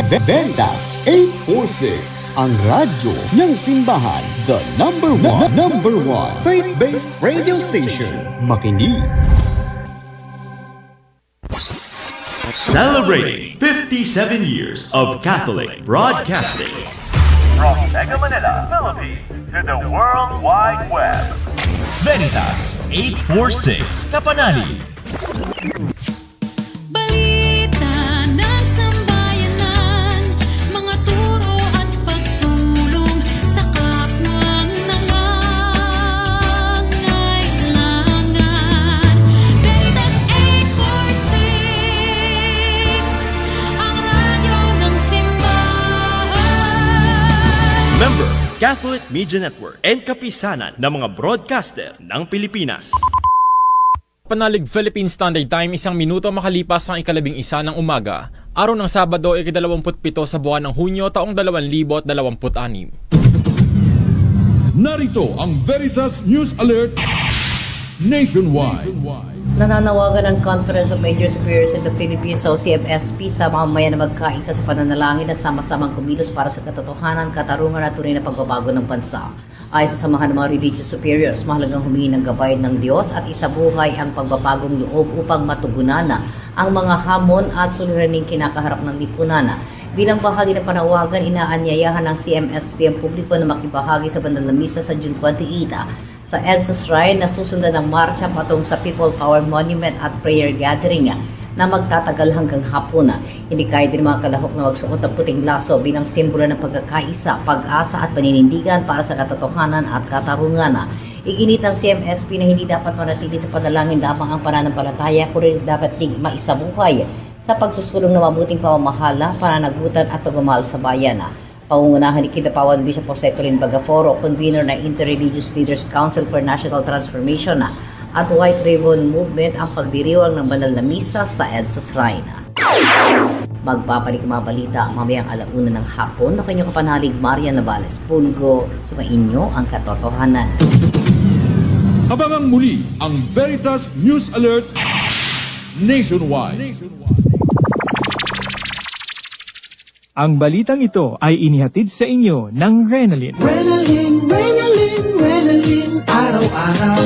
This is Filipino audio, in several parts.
Veritas 846, ang radyo ng simbahan, the number one faith-based radio station. Makinig. Celebrating 57 years of Catholic broadcasting. From Mega Manila, Philippines, to the World Wide Web. Veritas 846 Kapanali. Balita ng sambayanan, mga turo at pagtulong sa kapwang nangangailangan. Veritas 846, ang radyo ng simbahan. Member, Catholic Media Network and kapisanan ng mga broadcaster ng Pilipinas. Panalig Philippine Standard Time, 1 minuto makalipas ang 11:00 ng umaga, araw ng Sabado, 27 sa buwan ng Hunyo, taong 2026. Narito ang Veritas News Alert Nationwide. Nananawagan ang Conference of Major Superiors in the Philippines o CMSP sa mamamayan na magkaisa sa pananalangin at sama-samang kumilos para sa katotohanan, katarungan at tunay na pagbabago ng bansa. Ayon sa samahan ng mga religious superiors, mahalagang humingi ng gabay ng Diyos at isabuhay ang pagbabagong loob upang matugunan ang mga hamon at suliraning kinakaharap ng lipunan. Bilang bahagi ng panawagan, inaanyayahan ng CMSP ang publiko na makibahagi sa banal na misa sa June 28 sa EDSA Shrine na susundan ng marcha patong sa People Power Monument at prayer gathering na magtatagal hanggang hapon. Hindi din mga kalahok na magsuot ng puting laso bilang simbolo ng pagkakaisa, pag-asa at paninindigan para sa katotohanan at katarungan. Iginit ng CMSP na hindi dapat manatili sa panalangin lamang ang pananampalataya, kundi dapat ding maisabuhay sa pagsusulong ng mabuting pamamahala, pananagutan at pagmamahal sa bayan. Pangungunahan ni Kidapawan Bishop Jose Corin Bagaforo, convener ng Interreligious Leaders Council for National Transformation at White Ribbon Movement ang pagdiriwang ng banal na misa sa EDSA Shrine. Magpapalik mga balita mamayang 1:00 ng hapon na kanyang kapanalig Maria Navales Pulgo, sumainyo ang katotohanan. Abangang muli ang Veritas News Alert Nationwide. Ang balitang ito ay inihatid sa inyo ng Renalyn. Renalyn, araw-araw.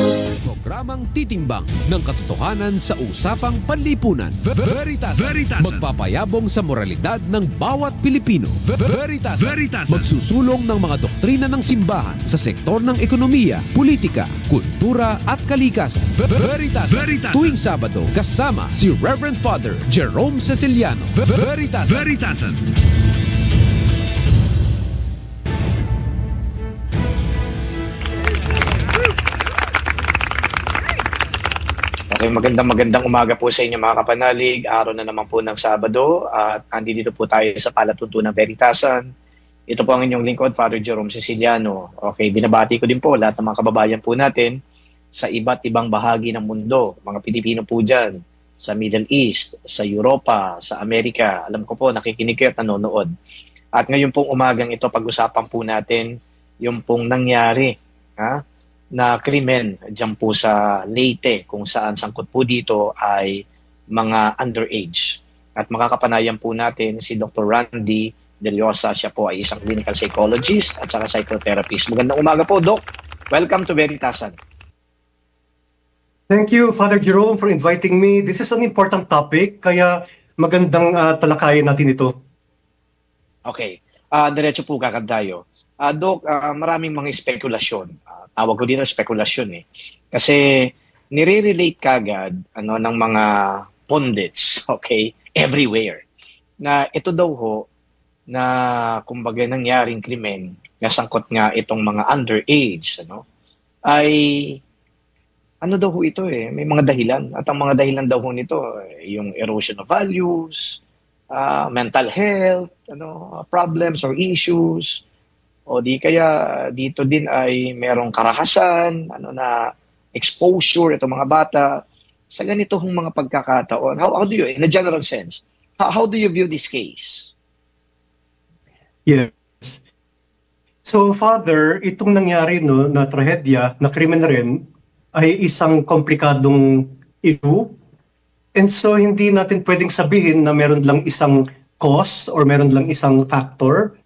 Programang titimbang ng katotohanan sa usapang panlipunan. Veritas. Magpapayabong sa moralidad ng bawat Pilipino. Veritas. Magsusulong ng mga doktrina ng simbahan sa sektor ng ekonomiya, politika, kultura at kalikasan. Veritas. Tuwing Sabado, kasama si Reverend Father Jerome Ceciliano. Veritas. Okay, magandang umaga po sa inyo mga kapanalig. Araw na naman po ng Sabado at andito po tayo sa palatuntunang Veritasan. Ito po ang inyong lingkod, Father Jerome Ceciliano. Okay, binabati ko din po lahat ng mga kababayan po natin sa iba't ibang bahagi ng mundo. Mga Pilipino po dyan, sa Middle East, sa Europa, sa Amerika. Alam ko po, nakikinig kayo at nanonood. At ngayon pong umagang ito, pag-usapan po natin yung pong nangyari, na krimen dyan po sa Leyte, kung saan sangkot po dito ay mga underage. At makakapanayan po natin si Dr. Randy De Leosa. Siya po ay isang clinical psychologist at saka psychotherapist. Magandang umaga po, Doc. Welcome to Veritasan. Thank you, Father Jerome, for inviting me. This is an important topic, kaya magandang talakayin natin ito. Okay. Diretso po kakad tayo. Doc, maraming mga spekulasyon. Tawag ko dito spekulasyon eh. Kasi nire-relate kagad ng mga pundits, okay, everywhere, na ito daw ho, na kumbaga nangyaring krimen, nasangkot nga itong mga underage, ay ano daw ho ito eh, may mga dahilan. At ang mga dahilan daw ho nito, yung erosion of values, mental health, problems or issues, o di kaya dito din ay merong karahasan, na exposure itong mga bata sa ganito hong mga pagkakataon. How do you, in a general sense, how do you view this case? Yes. So, Father, itong nangyari na trahedya, na krimen rin, ay isang komplikadong issue. And so, hindi natin pwedeng sabihin na meron lang isang cause or meron lang isang factor?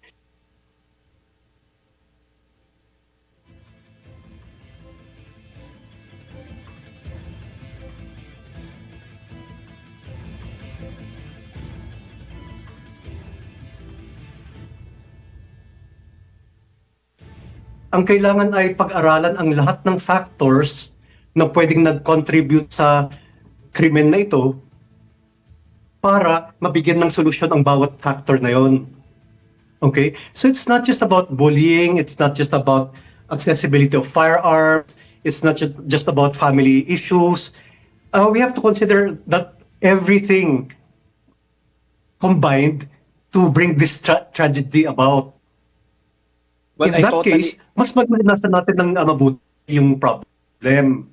Ang kailangan ay pag-aralan ang lahat ng factors na pwedeng nag-contribute sa krimen na ito para mabigyan ng solusyon ang bawat factor na yon. Okay? So it's not just about bullying, it's not just about accessibility of firearms, it's not just about family issues. We have to consider that everything combined to bring this tragedy about. Well, In that case, mas magmanasan natin ng mabuti yung problem.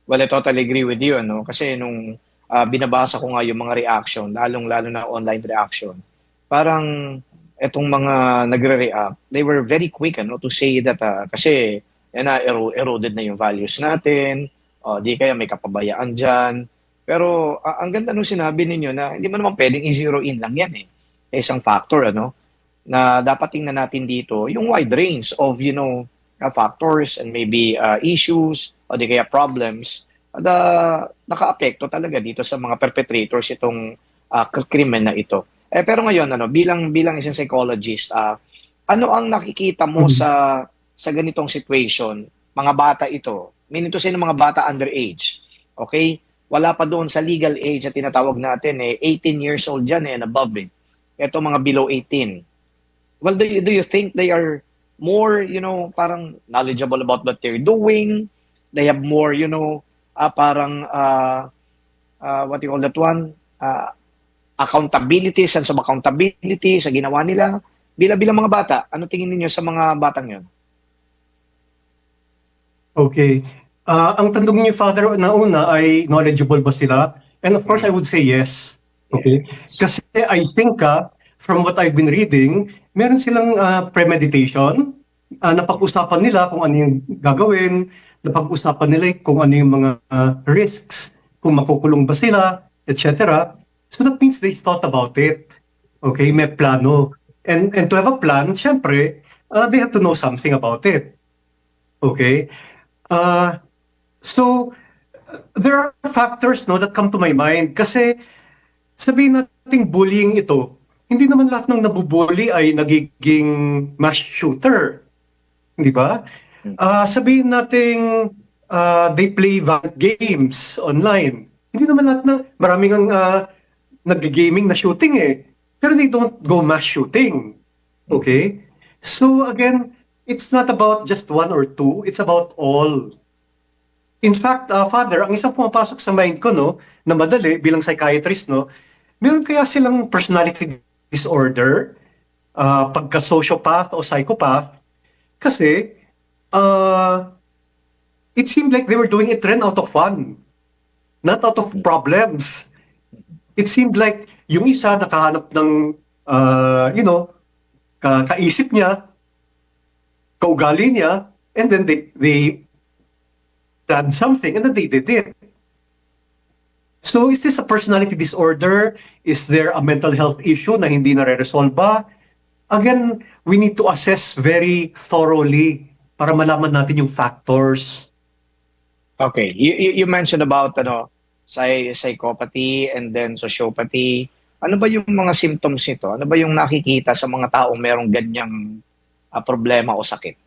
Well, I totally agree with you, ano? Kasi nung binabasa ko nga yung mga reaction, lalong-lalo na online reaction, parang etong mga nagre-react, they were very quick, ano, to say that kasi eroded na yung values natin, di kaya may kapabayaan dyan. Pero ang ganda nung sinabi ninyo na hindi mo naman pwedeng i-zero in lang yan, isang factor, ano, na dapat tingnan natin dito yung wide range of, factors and maybe issues o di kaya problems na naka-apekto talaga dito sa mga perpetrators itong krimen na ito. Pero ngayon, bilang isang psychologist, ano ang nakikita mo sa ganitong situation? Mga bata ito, meaning to say ng mga bata underage, okay? Wala pa doon sa legal age na tinatawag natin, 18 years old dyan and above. Ito mga below 18. Well, do you think they are more, parang knowledgeable about what they're doing? They have more, parang, what do you call that one? Accountability, sense of accountability sa ginawa nila. Bilang mga bata, ano tingin niyo sa mga batang yun? Okay. Ang tanong niyo, Father, na una ay knowledgeable ba sila? And of course, I would say yes. Okay? Kasi I think, from what I've been reading, meron silang premeditation, napag-usapan nila kung ano yung gagawin, napag-usapan nila kung ano yung mga risks, kung makukulong ba sila, etc. So that means they thought about it. Okay, may plano. And to have a plan, syempre, they have to know something about it. Okay? So, there are factors that come to my mind kasi sabihin natin bullying ito, hindi naman lahat ng nabubully ay nagiging mass shooter. Di ba? Sabihin natin they play violent games online. Hindi naman lahat ng maraming ang nag-gaming na shooting Pero they don't go mass shooting. Okay? So again, it's not about just one or two, it's about all. In fact, Father, ang isang pumapasok sa mind ko, na madali bilang psychiatrist, meron kaya silang personality disorder, pagka-sociopath o psychopath, kasi it seemed like they were doing it rin out of fun, not out of problems. It seemed like yung isa nakahanap ng, kaisip niya, kaugali niya, and then they planned something and then they did it. So is this a personality disorder? Is there a mental health issue na hindi nare-resolve ba? Again, we need to assess very thoroughly para malaman natin yung factors. Okay. You mentioned about psychopathy and then sociopathy. Ano ba yung mga symptoms nito? Ano ba yung nakikita sa mga taong merong ganyang problema o sakit?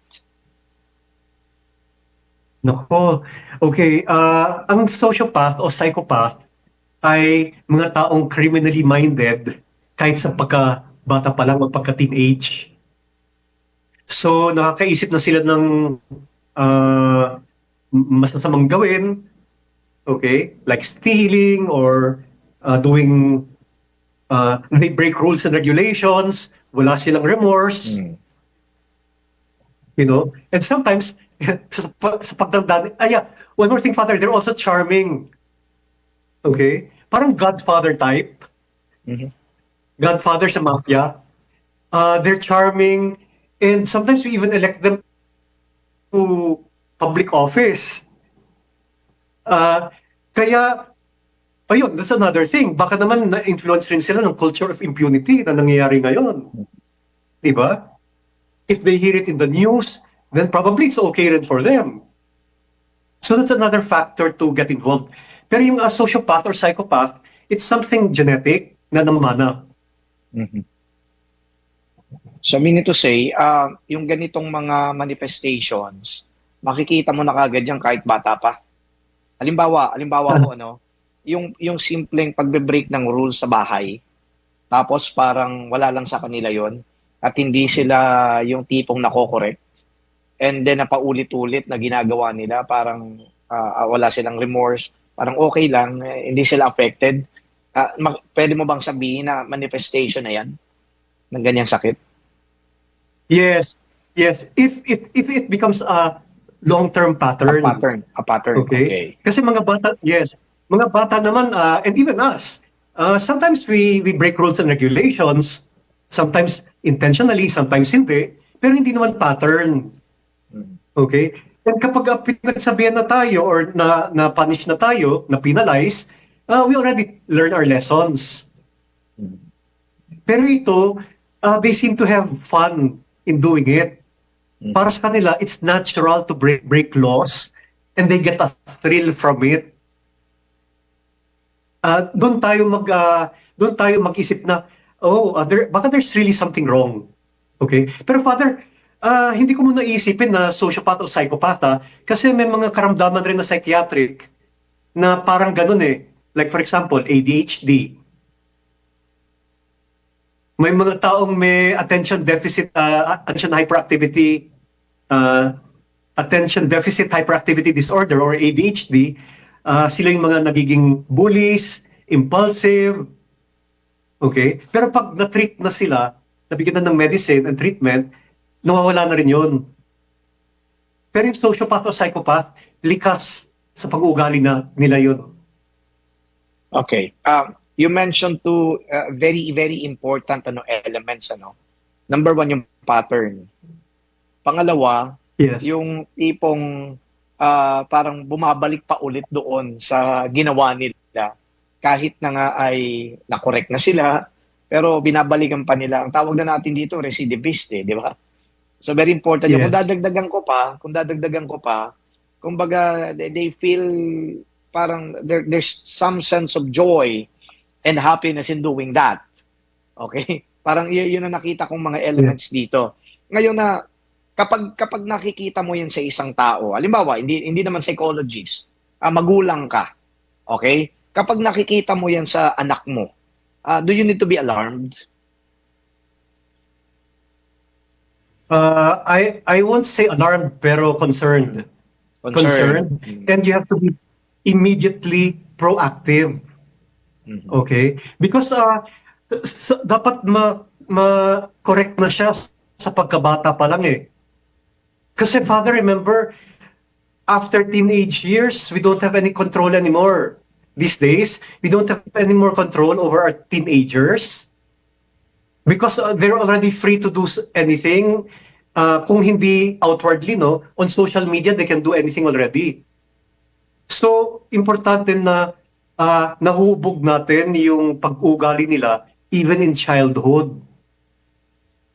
Nako. Okay, ang sociopath o psychopath ay mga taong criminally minded kahit sa pagkabata pa lang o pagka-teenage. So, nakakaisip na sila ng masasamang gawin, okay? Like stealing or they break rules and regulations, wala silang remorse. And sometimes, sa pagdamdam, one more thing, Father, they're also charming. Okay? Parang Godfather type. Godfather sa mafia. They're charming, and sometimes we even elect them to public office. Kaya, ayun, that's another thing. Baka naman na-influence rin sila ng culture of impunity na nangyayari ngayon. Diba? If they hear it in the news, then probably it's okay rin for them. So that's another factor to get involved. Pero yung sociopath or psychopath, it's something genetic na namana. So meaning to say, yung ganitong mga manifestations, makikita mo na kagad yan kahit bata pa. Halimbawa ho, yung simpleng pagbe-break ng rules sa bahay, tapos parang wala lang sa kanila yon at hindi sila yung tipong nako-correct. And then napaulit-ulit na ginagawa nila, parang wala silang remorse, parang okay lang, hindi sila affected. Pwede mo bang sabihin na manifestation na yan ng ganyang sakit? Yes. If it becomes a long-term pattern. A pattern. Okay. Kasi mga bata naman, and even us, sometimes we break rules and regulations, sometimes intentionally, sometimes hindi, pero hindi naman pattern. Okay? And kapag pinagsabihan na tayo or na-punish na tayo, na-penalize, we already learn our lessons. Pero ito, they seem to have fun in doing it. Para sa kanila, it's natural to break laws and they get a thrill from it. Doon tayo mag-isip na, baka there's really something wrong. Okay? Pero Father, hindi ko muna isipin na sociopath o psychopath kasi may mga karamdaman rin na psychiatric na parang ganun eh. Like for example, ADHD. May mga taong may attention deficit hyperactivity disorder or ADHD. Sila yung mga nagiging bullies, impulsive. Okay? Pero pag na-treat na sila, nabigyan na ng medicine and treatment, nawawala na rin yun. Pero yung sociopath o psychopath, likas sa pag-uugali nila yun. Okay. You mentioned two very, very important elements. Number one, yung pattern. Pangalawa, yung tipong parang bumabalik pa ulit doon sa ginawa nila. Kahit na nga ay na-correct na sila, pero binabalikan pa nila. Ang tawag na natin dito, recidivist, di ba? So very important. Kung dadagdagan ko pa, kumbaga they feel parang there's some sense of joy and happiness in doing that. Okay? Parang yun ang nakita kong mga elements dito. Ngayon na kapag nakikita mo yan sa isang tao, halimbawa, hindi naman psychologist, magulang ka. Okay? Kapag nakikita mo yan sa anak mo, do you need to be alarmed? I won't say alarmed, pero concerned. Concerned. And you have to be immediately proactive. Okay? Because dapat ma-correct na siya sa pagkabata pa lang eh. Kasi Father, remember, after teenage years, we don't have any control anymore. These days, we don't have any more control over our teenagers. Because they're already free to do anything. Kung hindi outwardly, on social media, they can do anything already. So, importante na nahubog natin yung pag-ugali nila even in childhood.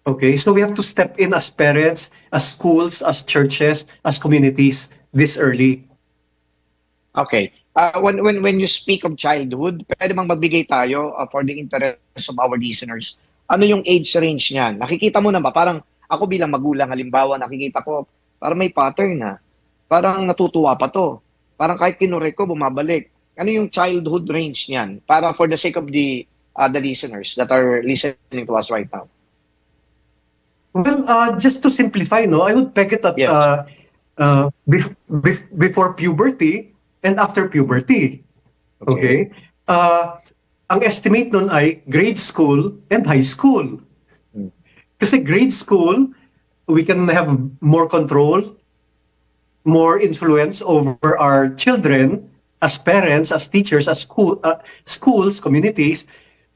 Okay? So, we have to step in as parents, as schools, as churches, as communities this early. Okay. When you speak of childhood, pwede bang magbigay tayo for the interest of our listeners? Ano yung age range niyan? Nakikita mo na ba? Parang ako bilang magulang, halimbawa, nakikita ko, parang may pattern na. Parang natutuwa pa to. Parang kahit kinurek ko, bumabalik. Ano yung childhood range niyan? Para for the sake of the listeners that are listening to us right now. Well, just to simplify, I would peg it at before puberty and after puberty. Okay? Ang estimate nun ay grade school and high school. Kasi grade school, we can have more control, more influence over our children as parents, as teachers, as schools, communities.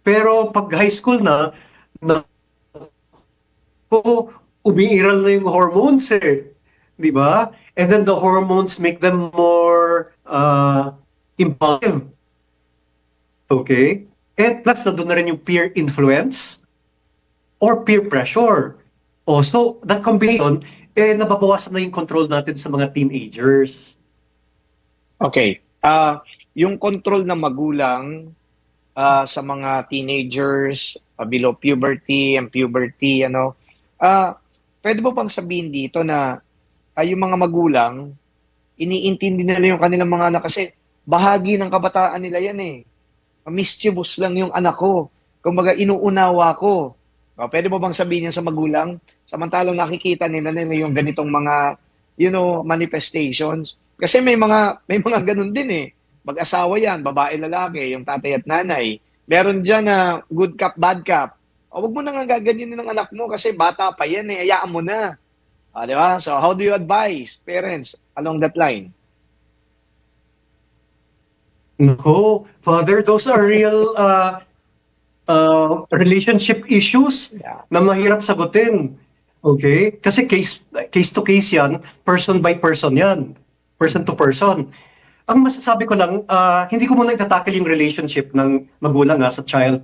Pero pag high school na umiiral na yung hormones eh. Di ba? And then the hormones make them more impulsive. Okay? And plus, nandun na rin yung peer influence or peer pressure. So, that combination, nababawasan na yung control natin sa mga teenagers. Okay. Yung control ng magulang sa mga teenagers below puberty and puberty, pwede mo bang sabihin dito na yung mga magulang, iniintindi nila yung kanilang mga anak kasi bahagi ng kabataan nila yan eh. Mischievous lang yung anak ko. Kumbaga, inuunawa ko. Pwede mo bang sabihin yan sa magulang? Samantalang nakikita nila yung ganitong mga, manifestations. Kasi may mga ganun din eh. Mag-asawa yan, babae, lalaki, yung tatay at nanay. Meron dyan na good cop, bad cop. Huwag mo na nga gaganyanin ng anak mo kasi bata pa yan eh, hayaan mo na. Di ba? So, how do you advise parents along that line? No, Father, those are real relationship issues na mahirap sagutin. Okay? Kasi case to case yan, person by person yan. Person to person. Ang masasabi ko lang, hindi ko muna itatakil yung relationship ng magulang sa child,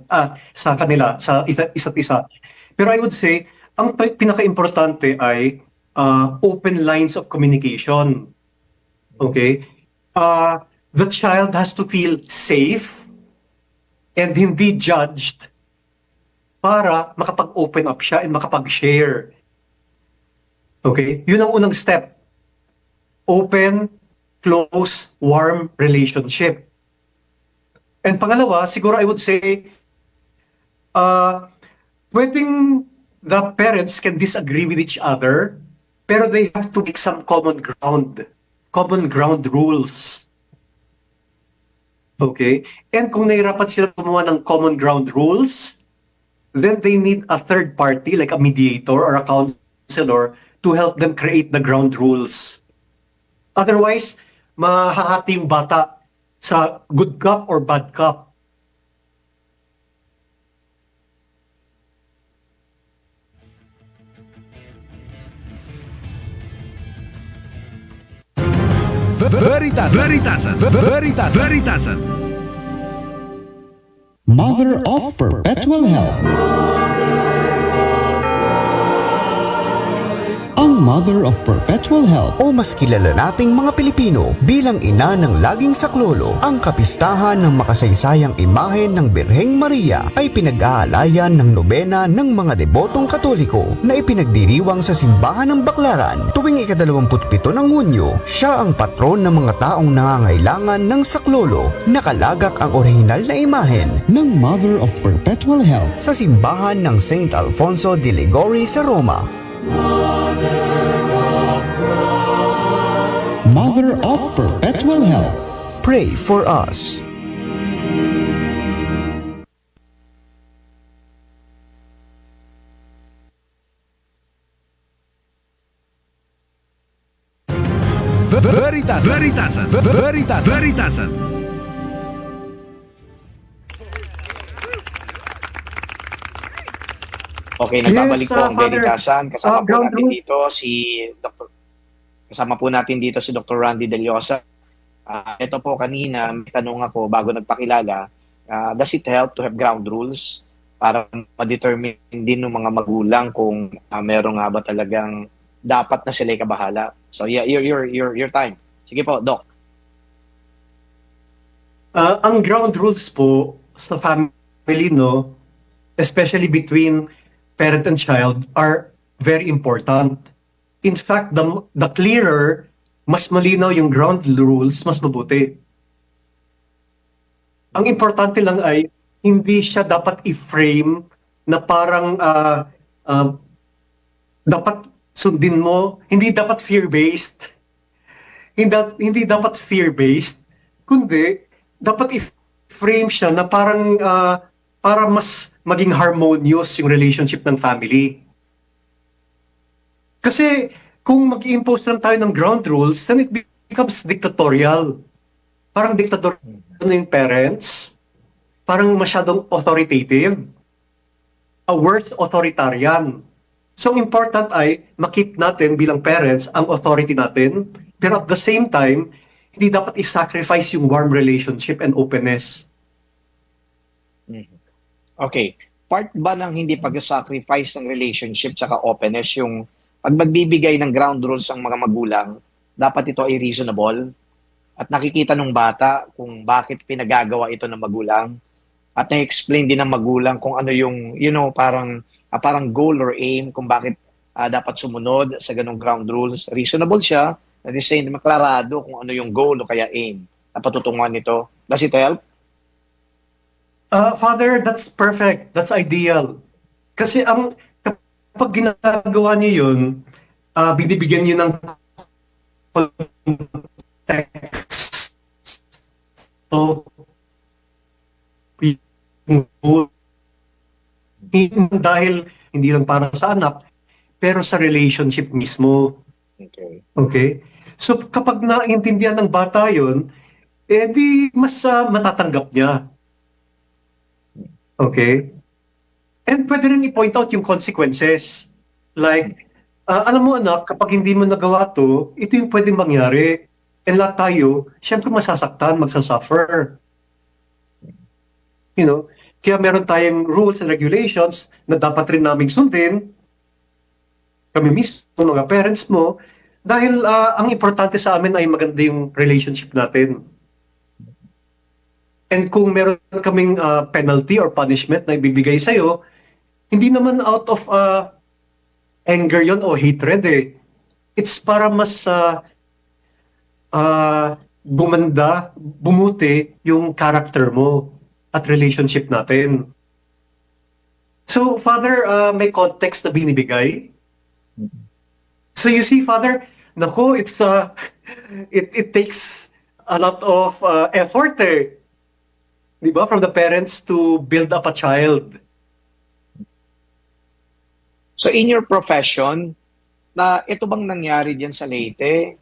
sa kanila, sa isa't isa. Pero I would say, ang pinaka-importante ay open lines of communication. Okay? The child has to feel safe and hindi judged para makapag-open up siya and makapag-share. Okay? Yun ang unang step. Open, close, warm relationship. And pangalawa, siguro I would say, pwedeng the parents can disagree with each other, pero they have to make some common ground rules. Okay? And kung nahirapan sila gumawa ng common ground rules, then they need a third party like a mediator or a counselor to help them create the ground rules. Otherwise, mahahati yung bata sa good cop or bad cop. Veritasan. Mother of Perpetual Help. Ang Mother of Perpetual Help o mas kilala nating mga Pilipino bilang ina ng laging saklolo, ang kapistahan ng makasaysayang imahen ng Birheng Maria ay pinag-aalayan ng nobena ng mga debotong Katoliko na ipinagdiriwang sa simbahan ng Baclaran tuwing ika-27 ng Hunyo. Siya ang patron ng mga taong nangangailangan ng saklolo. Nakalagak ang orihinal na imahen ng Mother of Perpetual Help sa simbahan ng St. Alfonso de Liguori sa Roma. Mother of Perpetual Help, pray for us. Veritasan. Okay, nagbabalik Yes, po ang Father. Veritasan. Kasama po ground natin rule. dito si Dr. Randy Deliosa. Ito po kanina, may tanong ako bago nagpakilala, does it help to have ground rules para ma-determine din ng mga magulang kung meron nga ba talagang dapat na sila kabahala? So yeah, your time. Sige po, Doc. Ang ground rules po sa family, especially between parent and child, are very important. In fact, the clearer, mas malinaw yung ground rules, mas mabuti. Ang importante lang ay, hindi siya dapat i-frame na parang dapat sundin mo, hindi dapat fear-based. Hindi dapat fear-based, kundi dapat i-frame siya na parang para mas maging harmonious yung relationship ng family. Kasi kung mag-impose lang tayo ng ground rules, then it becomes dictatorial. Parang dictatorial na yung parents, parang masyadong authoritative, a worse authoritarian. So ang important ay makip natin bilang parents ang authority natin, pero at the same time, hindi dapat i-sacrifice yung warm relationship and openness. Okay. Part ba ng hindi pag-sacrifice ng relationship tsaka openness yung pag magbibigay ng ground rules ang mga magulang, dapat ito ay reasonable at nakikita ng bata kung bakit pinagagawa ito ng magulang at na-explain din ng magulang kung ano yung, parang goal or aim kung bakit dapat sumunod sa ganong ground rules. Reasonable siya, at the same time, maklarado kung ano yung goal o kaya aim na patutunguhan nito. Does it help? Father, that's perfect. That's ideal. Kasi kapag ginagawa niyo yun, binibigyan niyo ng context. So, dahil hindi lang para sa anak, pero sa relationship mismo. Okay. Okay? So, kapag naiintindihan ng bata yun, di mas matatanggap niya. Okay? And pwede rin i-point out yung consequences. Like, alam mo anak, kapag hindi mo nagawa to, ito yung pwedeng mangyari. And lahat tayo, syempre masasaktan, magsasuffer. You know? Kaya meron tayong rules and regulations na dapat rin naming sundin. Kami mismo, mga parents mo. Dahil ang importante sa amin ay maganda yung relationship natin. And kung meron kaming penalty or punishment na ibibigay sa'yo, hindi naman out of anger yon o hatred eh. It's para mas bumuti yung character mo at relationship natin. So, Father, may context na binibigay. So you see, Father, nako, it takes a lot of effort eh. Diba? From the parents to build up a child. So in your profession, na ito bang nangyari diyan sa Leyte?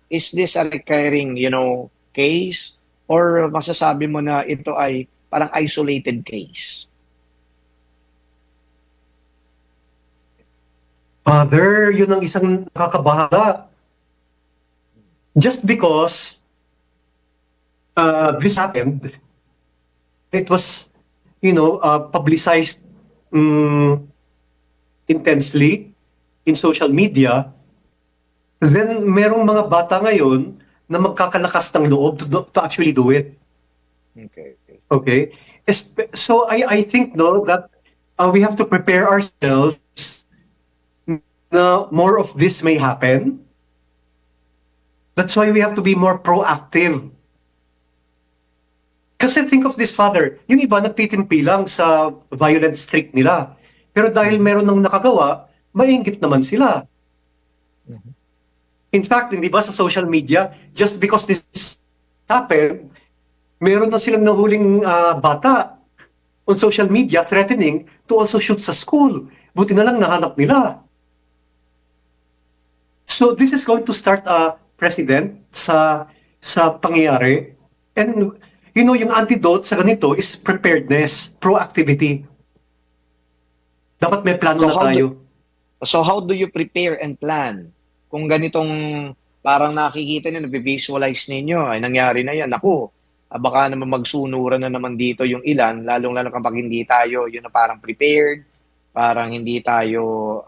Is this a recurring, case? Or masasabi mo na ito ay parang isolated case? Father, yun ang isang nakakabahala. Just because this happened, it was, publicized intensely in social media, then merong mga bata ngayon na magkakalakas ng loob to actually do it. Okay. So I think that we have to prepare ourselves na more of this may happen. That's why we have to be more proactive. Kasi think of this, Father, yung iba nagtitimpi lang sa violent streak nila. Pero dahil meron ng nakagawa, mainggit naman sila. In fact, hindi ba sa social media, just because this happened, meron na silang nahuling bata on social media threatening to also shoot sa school. Buti na lang nahanap nila. So this is going to start a precedent sa pangyayari. And yung antidote sa ganito is preparedness, proactivity. Dapat may plano na tayo. So how do you prepare and plan? Kung ganitong parang nakikita niyo, nabivisualize ninyo, ay nangyari na yan, ako, baka naman magsunuran na naman dito yung ilan, lalong-lalo kapag hindi tayo, parang prepared, parang hindi tayo,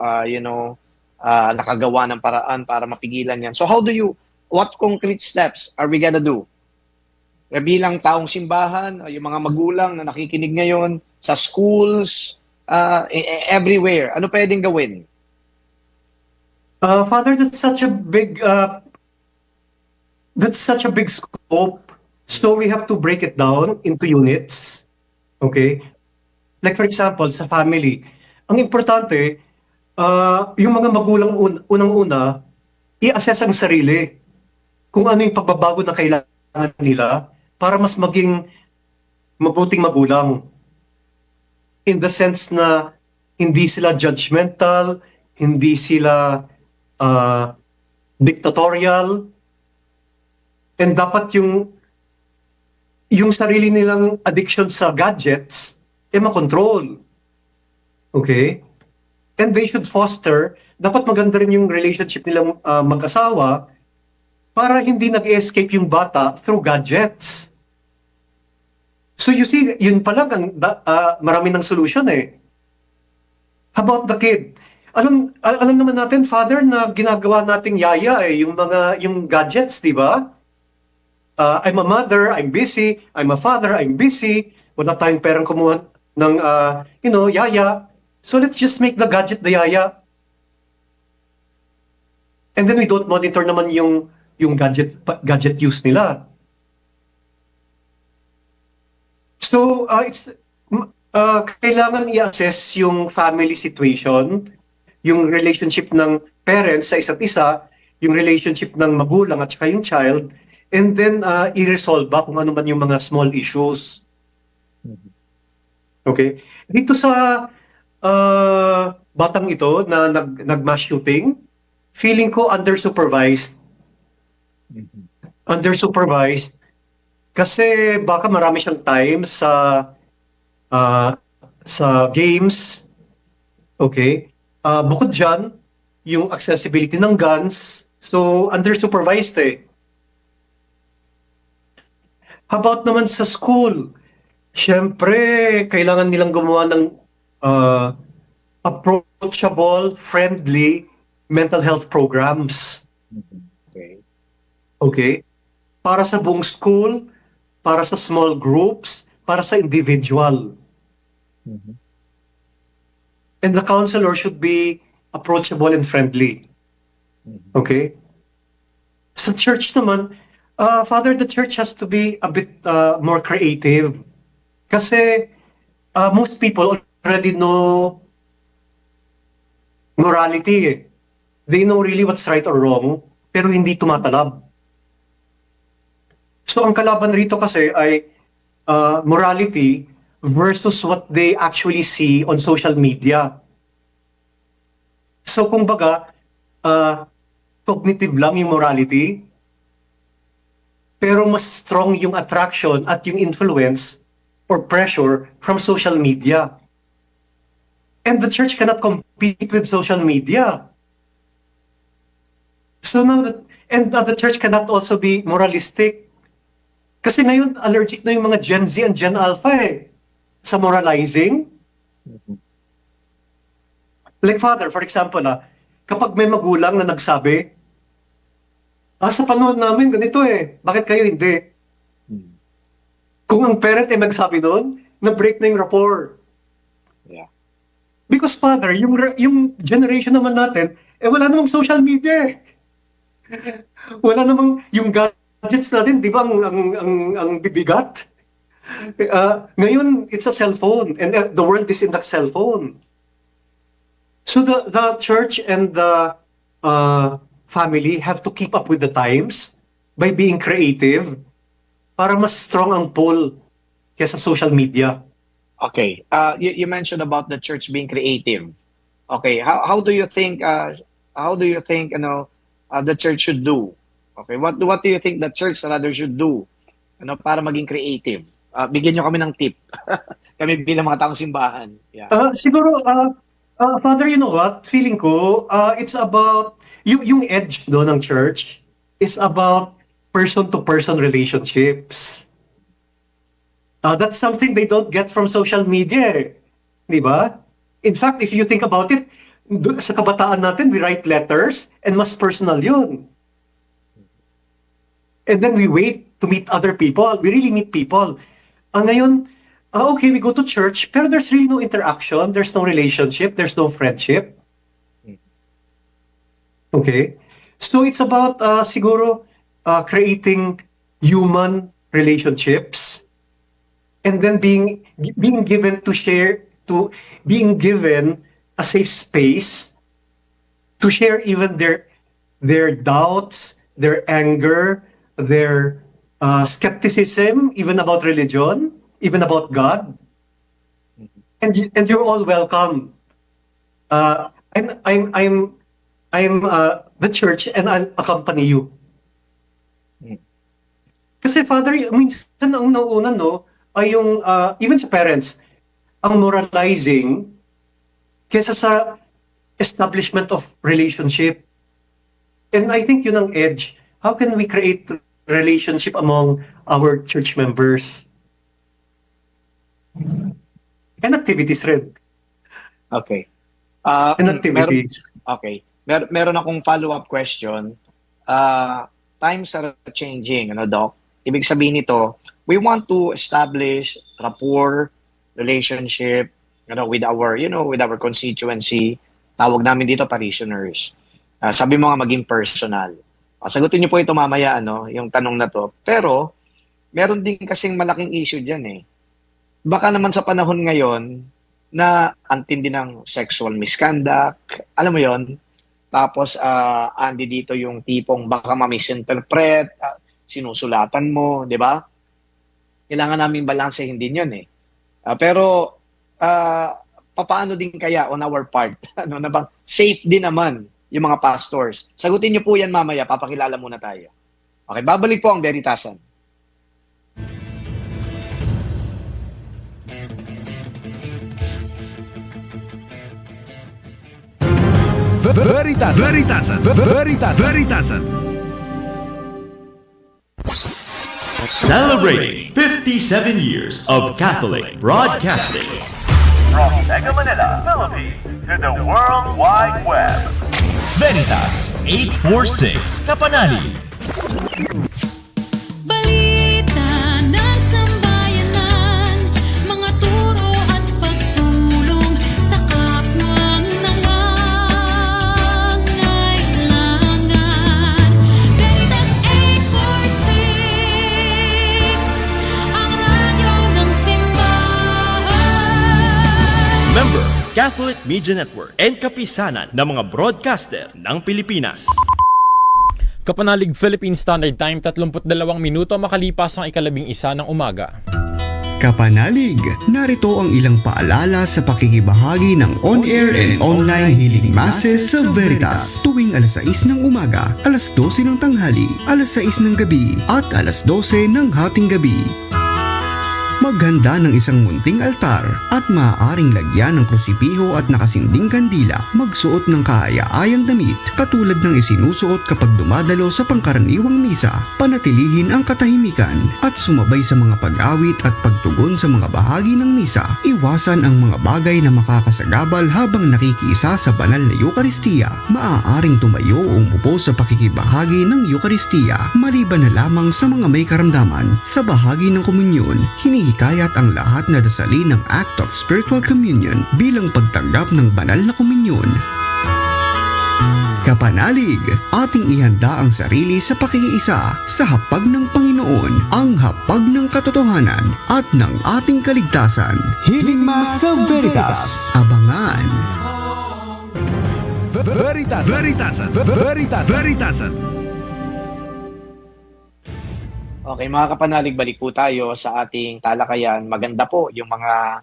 nakagawa ng paraan para mapigilan yan. So what concrete steps are we gonna do? Bilang taong simbahan, yung mga magulang na nakikinig ngayon, sa schools, everywhere, ano pwedeng gawin? Father, that's such a big scope. So we have to break it down into units. Okay? Like for example, sa family, ang importante, yung mga magulang unang-una, i-assess ang sarili kung ano yung pagbabago na kailangan nila para mas maging mabuting magulang. In the sense na hindi sila judgmental, hindi sila dictatorial, and dapat yung sarili nilang addiction sa gadgets makontrol. Okay? And they should foster, dapat maganda rin yung relationship nilang mag-asawa para hindi nag-escape yung bata through gadgets. So you see, yun pa lang, marami ng solution eh. How about the kid? Alam naman natin, Father, na ginagawa nating yaya eh, yung gadgets, di ba? I'm a mother, I'm busy. I'm a father, I'm busy. Wala tayong perang kumuha ng, yaya. So let's just make the gadget the yaya. And then we don't monitor naman yung gadget use nila. So, kailangan i-assess yung family situation, yung relationship ng parents sa isa't isa, yung relationship ng magulang at saka yung child, and then i-resolve kung ano man yung mga small issues. Okay? Dito sa batang ito na nag-mass shooting, feeling ko under-supervised. Under-supervised. Kasi baka marami siyang time sa games. Okay? Bukod dyan, yung accessibility ng guns, so under-supervised eh. How about naman sa school? Siyempre, kailangan nilang gumawa ng approachable, friendly mental health programs. Okay? Para sa buong school, para sa small groups, para sa individual. And the counselor should be approachable and friendly. Okay? Sa church naman, Father, the church has to be a bit more creative. Kasi most people already know morality eh. They know really what's right or wrong, pero hindi tumatalab. So ang kalaban rito kasi ay morality versus what they actually see on social media. So kung baga, cognitive lang yung morality, pero mas strong yung attraction at yung influence or pressure from social media. And the church cannot compete with social media. So now the church cannot also be moralistic. Kasi ngayon, allergic na yung mga Gen Z and Gen Alpha eh, sa moralizing. Like Father, for example, kapag may magulang na nagsabi, sa panahon namin, ganito eh, bakit kayo hindi? Kung ang parent ay nagsabi doon, na-break na yung rapport. Yeah. Because Father, yung generation naman natin, wala namang social media eh. Wala namang yung gadgets natin, di ba, ang bibigat? Ngayon, it's a cellphone, and the world is in the cellphone. So the church and the family have to keep up with the times by being creative para mas strong ang pull kaysa social media. Okay. You mentioned about the church being creative. Okay. How do you think the church should do? Okay. What do you think the church rather should do para maging creative? Bigyan nyo kami ng tip. Kami bilang mga taong simbahan. Yeah. Siguro, Father, you know what? Feeling ko, it's about, yung edge doon ng church is about person-to-person relationships. That's something they don't get from social media. Di ba? In fact, if you think about it, sa kabataan natin, we write letters and mas personal yun. And then we wait to meet other people. We really meet people. Ngayon, okay, we go to church, pero there's really no interaction, there's no relationship, there's no friendship. Okay? So it's about siguro creating human relationships and then being given to share, being given a safe space to share even their doubts, their anger, their skepticism, even about religion, even about God, and you're all welcome. I'm the church, and I'll accompany you. Kasi Father, minsan ang nauna ay yung even sa parents, ang moralizing kesa sa establishment of relationship. And I think yun ang edge. How can we create relationship among our church members? And activities rin. Okay. And activities. Meron akong follow-up question. Times are changing, Doc? Ibig sabihin nito, we want to establish rapport, relationship, with our constituency. Tawag namin dito parishioners. Sabi mo nga maging personal. Sagutin niyo po ito mamaya, yung tanong na to. Pero, meron din kasing malaking issue dyan eh. Baka naman sa panahon ngayon na antindi ng sexual misconduct, alam mo yon. Tapos, andi dito yung tipong baka ma-misinterpret, sinusulatan mo, di ba? Kailangan namin balansehin din yun eh. Pero, papaano din kaya on our part? Na bang safe din naman yung mga pastors? Sagutin niyo po yan mamaya, papakilala muna tayo. Okay, babalik po ang Veritasan. Veritasan. Celebrating 57 years of Catholic broadcasting. From Mega Manila, Philippines, to the World Wide Web. Veritas 846 Kapanali. Balita ng sambayanan, mga turo at pagtulong sa kapwang nangangailangan. Veritas 846, ang radyo ng simbahan. Member, Catholic Media Network and kapisanan ng mga broadcaster ng Pilipinas. Kapanalig Philippine Standard Time, 32 minuto makalipas ang 11 ng umaga. Kapanalig, narito ang ilang paalala sa pakikibahagi ng on-air and online healing masses sa Veritas tuwing alas 6 ng umaga, alas 12 ng tanghali, alas 6 ng gabi at alas 12 ng hating gabi. Maghanda ng isang munting altar at maaaring lagyan ng krusipiho at nakasinding kandila. Magsuot ng kaaya-ayang damit katulad ng isinusuot kapag dumadalo sa pangkaraniwang misa. Panatilihin ang katahimikan at sumabay sa mga pag-awit at pagtugon sa mga bahagi ng misa. Iwasan ang mga bagay na makakasagabal habang nakikiisa sa banal na Eukaristiya. Maaaring tumayo o umupo sa pakikibahagi ng Eukaristiya maliban na lamang sa mga may karamdaman. Sa bahagi ng komunyon, hinihikayat ang lahat na dasalin ng Act of Spiritual Communion bilang pagtanggap ng banal na komunyon. Kapanalig, ating ihanda ang sarili sa pakikiisa sa hapag ng Panginoon, ang hapag ng katotohanan at ng ating kaligtasan. Healing Mass sa Veritas. Abangan! Veritasan. Okay, mga kapanalig, balik po tayo sa ating talakayan. Maganda po yung mga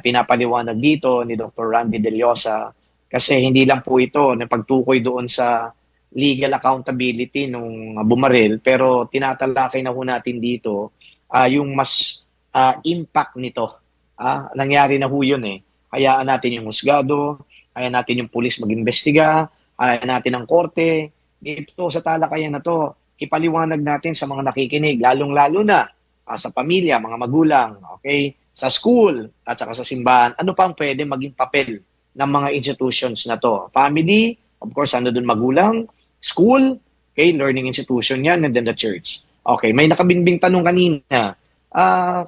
pinapaliwanag dito ni Dr. Randy De Llosa kasi hindi lang po ito na pagtukoy doon sa legal accountability nung bumaril, pero tinatalakay na po natin dito yung mas impact nito. Nangyari na po yun eh. Hayaan natin yung husgado, hayaan natin yung pulis mag-imbestiga, hayaan natin ang korte. Dito sa talakayan na to, ipaliwanag natin sa mga nakikinig, lalong-lalo na sa pamilya, mga magulang, okay? Sa school at saka sa simbahan, ano pa ang pwede maging papel ng mga institutions na to? Family, of course, ano dun magulang, school, okay, learning institution yan, and then the church. Okay, may nakabinbing tanong kanina,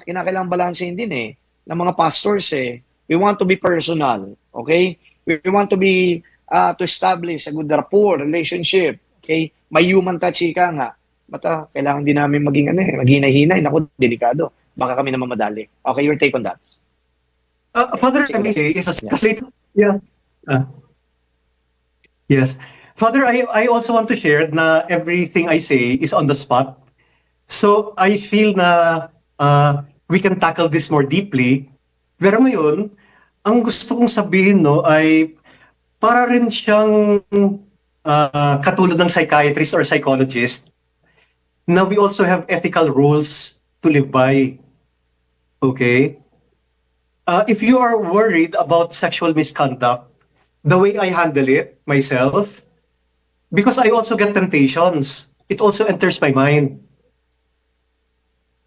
kinakailangan balansehin din eh, ng mga pastors eh. We want to be personal, okay? We want to be, to establish a good rapport, relationship, okay? May human touch ka nga. Bata, kailangan din namin maging maghinay-hinay. Naku, delikado. Baka kami naman madali. Okay, your take on that. Father, I may say, yes. Father, I also want to share na everything I say is on the spot. So, I feel na we can tackle this more deeply. Pero ngayon, ang gusto kong sabihin ay para rin siyang katulad ng psychiatrist or psychologist, na we also have ethical rules to live by. Okay? If you are worried about sexual misconduct, the way I handle it myself, because I also get temptations, it also enters my mind.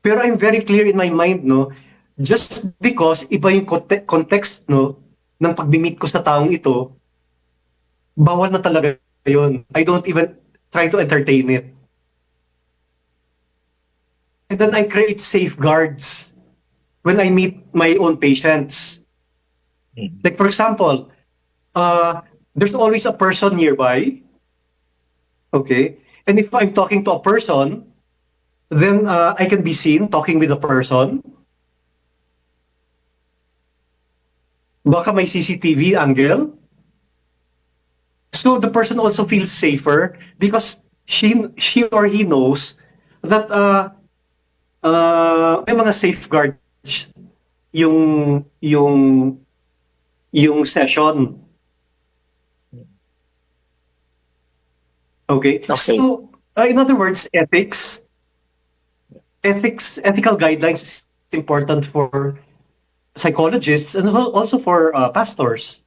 Pero I'm very clear in my mind, just because iba yung context, no, ng pag-meet ko sa taong ito, bawal na talaga yun. I don't even try to entertain it. And then I create safeguards when I meet my own patients. Like for example, there's always a person nearby. Okay? And if I'm talking to a person, then I can be seen talking with a person. Baka may CCTV angle. So the person also feels safer because she or he knows that may mga safeguards yung session. Okay. So in other words, ethical guidelines is important for psychologists and also for pastors.